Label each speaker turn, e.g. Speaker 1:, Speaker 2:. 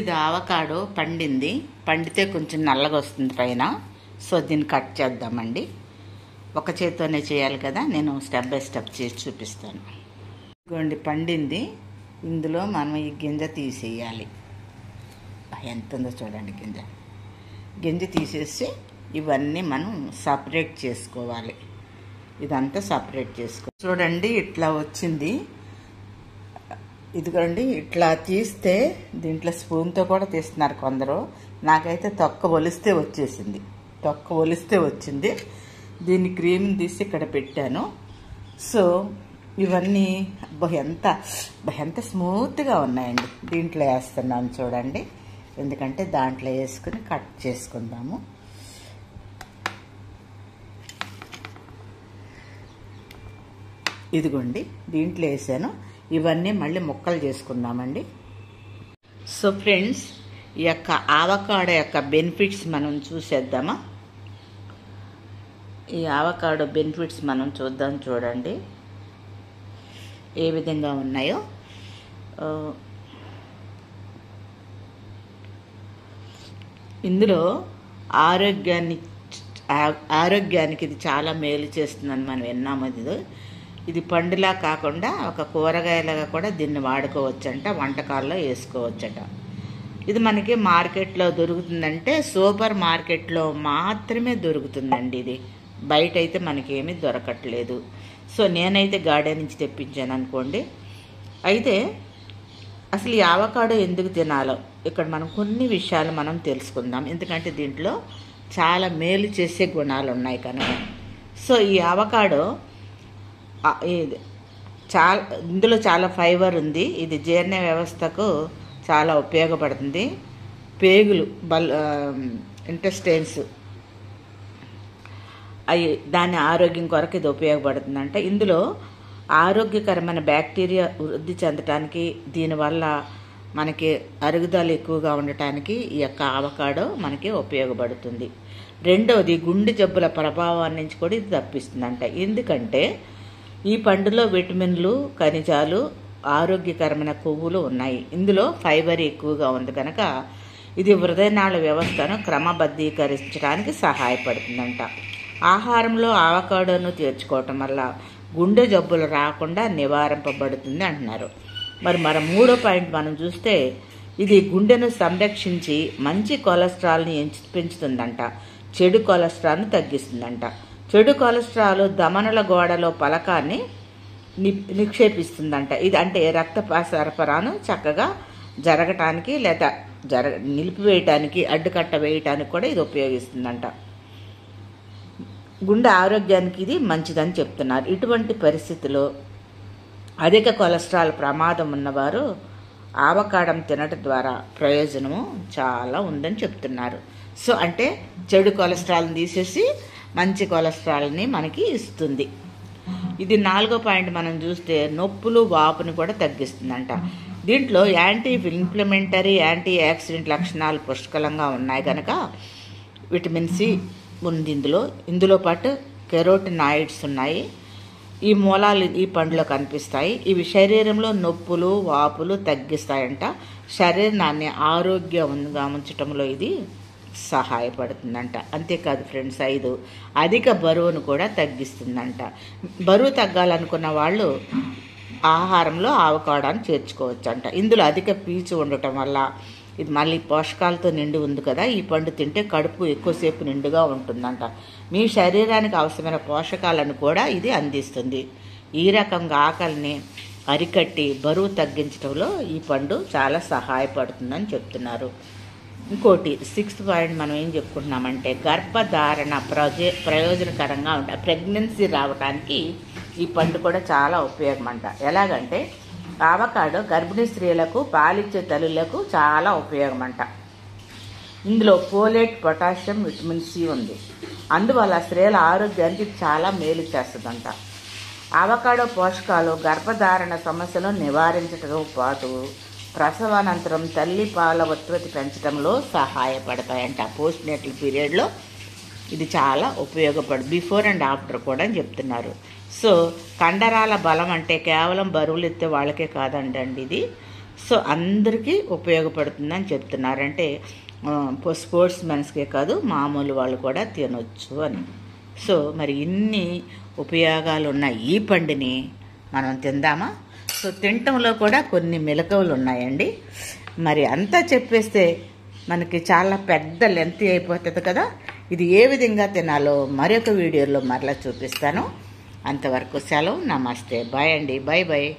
Speaker 1: ఇది ఆవకాడో పండింది. పండితే కొంచెం నల్లగా వస్తుంది పైన. సో దీన్ని కట్ చేద్దామండి. ఒక చేత్తోనే చేయాలి కదా, నేను స్టెప్ బై స్టెప్ చేసి చూపిస్తాను. ఇదిగోండి పండింది. ఇందులో మనం ఈ గింజ తీసేయాలి. ఎంత ఉందో చూడండి గింజ తీసేసి ఇవన్నీ మనం సపరేట్ చేసుకోవాలి. ఇదంతా సపరేట్ చూడండి ఇట్లా వచ్చింది. ఇదిగోండి ఇట్లా తీస్తే దీంట్లో స్పూన్తో కూడా తీస్తున్నారు కొందరు. నాకైతే తొక్క ఒలిస్తే వచ్చింది. దీన్ని క్రీమ్ తీసి ఇక్కడ పెట్టాను. సో ఇవన్నీ ఎంత స్మూత్గా ఉన్నాయండి. దీంట్లో వేస్తున్నాను చూడండి, ఎందుకంటే దాంట్లో వేసుకుని కట్ చేసుకుందాము. ఇదిగోండి దీంట్లో వేసాను. ఇవన్నీ మళ్ళీ ముక్కలు చేసుకుందామండి. సో ఫ్రెండ్స్, ఈ యొక్క ఆవకాడో యొక్క బెనిఫిట్స్ మనం చూసేద్దామా? ఈ ఆవకాడో బెనిఫిట్స్ మనం చూడండి ఏ విధంగా ఉన్నాయో. ఇందులో ఆరోగ్యానికి ఇది చాలా మేలు చేస్తుందని మనం విన్నాము. ఇది పండులా కాకుండా ఒక కూరగాయలుగా కూడా దీన్ని వాడుకోవచ్చంట, వంటకాల్లో వేసుకోవచ్చట. ఇది మనకి మార్కెట్లో దొరుకుతుందంటే సూపర్ మార్కెట్లో మాత్రమే దొరుకుతుందండి. ఇది బయట అయితే మనకేమీ దొరకట్లేదు. సో నేనైతే గార్డెన్ నుంచి తెప్పించాను అనుకోండి. అయితే అసలు ఈ ఆవకాడో ఎందుకు తినాలో ఇక్కడ మనం కొన్ని విషయాలు మనం తెలుసుకుందాం. ఎందుకంటే దీంట్లో చాలా మేలు చేసే గుణాలు ఉన్నాయి కనుక. సో ఈ ఆవకాడో ఇందులో చాలా ఫైబర్ ఉంది. ఇది జీర్ణ వ్యవస్థకు చాలా ఉపయోగపడుతుంది. పేగులు ఇంటెస్టైన్స్ దాని ఆరోగ్యం కొరకు ఇది ఉపయోగపడుతుందంట. ఇందులో ఆరోగ్యకరమైన బ్యాక్టీరియా వృద్ధి చెందటానికి, దీనివల్ల మనకి అరుగుదల ఎక్కువగా ఉండటానికి ఈ యొక్క ఆవకాడో మనకి ఉపయోగపడుతుంది. రెండవది గుండె జబ్బుల ప్రభావాన్ని నుంచి కూడా ఇది తప్పిస్తుందంట. ఎందుకంటే ఈ పండులో విటమిన్లు, ఖనిజాలు, ఆరోగ్యకరమైన కొవ్వులు ఉన్నాయి. ఇందులో ఫైబర్ ఎక్కువగా ఉంది కనుక ఇది హృదయనాళ వ్యవస్థను క్రమబద్ధీకరించడానికి సహాయపడుతుందంట. ఆహారంలో ఆవకాడోను చేర్చుకోవటం వల్ల గుండె జబ్బులు రాకుండా నివారింపబడుతుంది అంటున్నారు. మరి మూడో పాయింట్ మనం చూస్తే ఇది గుండెను సంరక్షించి మంచి కొలెస్ట్రాల్ని పెంచుతుందంట, చెడు కొలెస్ట్రాల్ని తగ్గిస్తుందంట. చెడు కొలెస్ట్రాల్ దమనుల గోడలో పలకాన్ని నిక్షేపిస్తుందంట. ఇది అంటే రక్త సరఫరాను చక్కగా జరగటానికి లేదా నిలిపివేయటానికి, అడ్డుకట్ట వేయటానికి కూడా ఇది ఉపయోగిస్తుందంట. గుండె ఆరోగ్యానికి ఇది మంచిదని చెప్తున్నారు. ఇటువంటి పరిస్థితిలో అధిక కొలెస్ట్రాల్ ప్రమాదం ఉన్నవారు ఆవకాడం తినటం ద్వారా ప్రయోజనము చాలా ఉందని చెప్తున్నారు. సో అంటే చెడు కొలెస్ట్రాల్ని తీసేసి మంచి కొలెస్ట్రాల్ని మనకి ఇస్తుంది. ఇది నాలుగో పాయింట్ మనం చూస్తే నొప్పులు, వాపుని కూడా తగ్గిస్తుందంట. దీంట్లో యాంటీ ఇన్ఫ్లమేటరీ, యాంటీ యాక్సిడెంట్ లక్షణాలు పుష్కలంగా ఉన్నాయి కనుక విటమిన్ సి ఉంది ఇందులో పాటు కెరోటినాయిడ్స్ ఉన్నాయి. ఈ మూలాలు ఈ పండులో కనిపిస్తాయి. ఇవి శరీరంలో నొప్పులు, వాపులు తగ్గిస్తాయంట. శరీరాన్ని ఆరోగ్యంగా ఉంచటంలో ఇది సహాయపడుతుందంట. అంతేకాదు ఫ్రెండ్స్, 5 అధిక బరువును కూడా తగ్గిస్తుందంట. బరువు తగ్గాలనుకున్న వాళ్ళు ఆహారంలో ఆవకాడోని చేర్చుకోవచ్చంట. ఇందులో అధిక పీచు ఉండటం వల్ల ఇది మళ్ళీ పోషకాలతో నిండి ఉంది కదా, ఈ పండు తింటే కడుపు ఎక్కువసేపు నిండుగా ఉంటుందంట. మీ శరీరానికి అవసరమైన పోషకాలను కూడా ఇది అందిస్తుంది. ఈ రకంగా ఆకలిని అరికట్టి బరువు తగ్గించడంలో ఈ పండు చాలా సహాయపడుతుందని చెప్తున్నారు. ఇంకోటి 6th పాయింట్ మనం ఏం చెప్పుకుంటున్నామంటే గర్భధారణ ప్రయోజనకరంగా ఉంటాయి. ప్రెగ్నెన్సీ రావడానికి ఈ పండు కూడా చాలా ఉపయోగం అంట. ఎలాగంటే ఆవకాడో గర్భిణీ స్త్రీలకు, పాలిచ్చే తల్లులకు చాలా ఉపయోగం అంట. ఇందులో ఫోలేట్, పొటాషియం, విటమిన్ సి ఉంది. అందువల్ల స్త్రీల ఆరోగ్యానికి చాలా మేలు చేస్తుందంట. ఆవకాడో పోషకాలు గర్భధారణ సమస్యలను నివారించడంతో పాటు ప్రసవానంతరం తల్లి పాల ఉత్పత్తి పెంచడంలో సహాయపడతాయంట. పోస్ట్ నేటల్ పీరియడ్లో ఇది చాలా బిఫోర్ అండ్ ఆఫ్టర్ కూడా అని చెప్తున్నారు. సో కండరాల బలం అంటే కేవలం బరువులు ఎత్తే వాళ్ళకే కాదండి ఇది. సో అందరికీ ఉపయోగపడుతుందని చెప్తున్నారంటే స్పోర్ట్స్ మెన్స్కే కాదు మామూలు వాళ్ళు కూడా తినొచ్చు అని. సో మరి ఇన్ని ఉపయోగాలు ఉన్న ఈ పండుని మనం తిందామా? సో తినటంలో కూడా కొన్ని మెలకువలు ఉన్నాయండి. మరి అంతా చెప్పేస్తే మనకి చాలా పెద్ద లెంత్ అయిపోతుంది కదా. ఇది ఏ విధంగా తినాలో మరొక వీడియోలో మరలా చూపిస్తాను. అంతవరకు సెలవు. నమస్తే. బాయ్ అండి. Bye bye.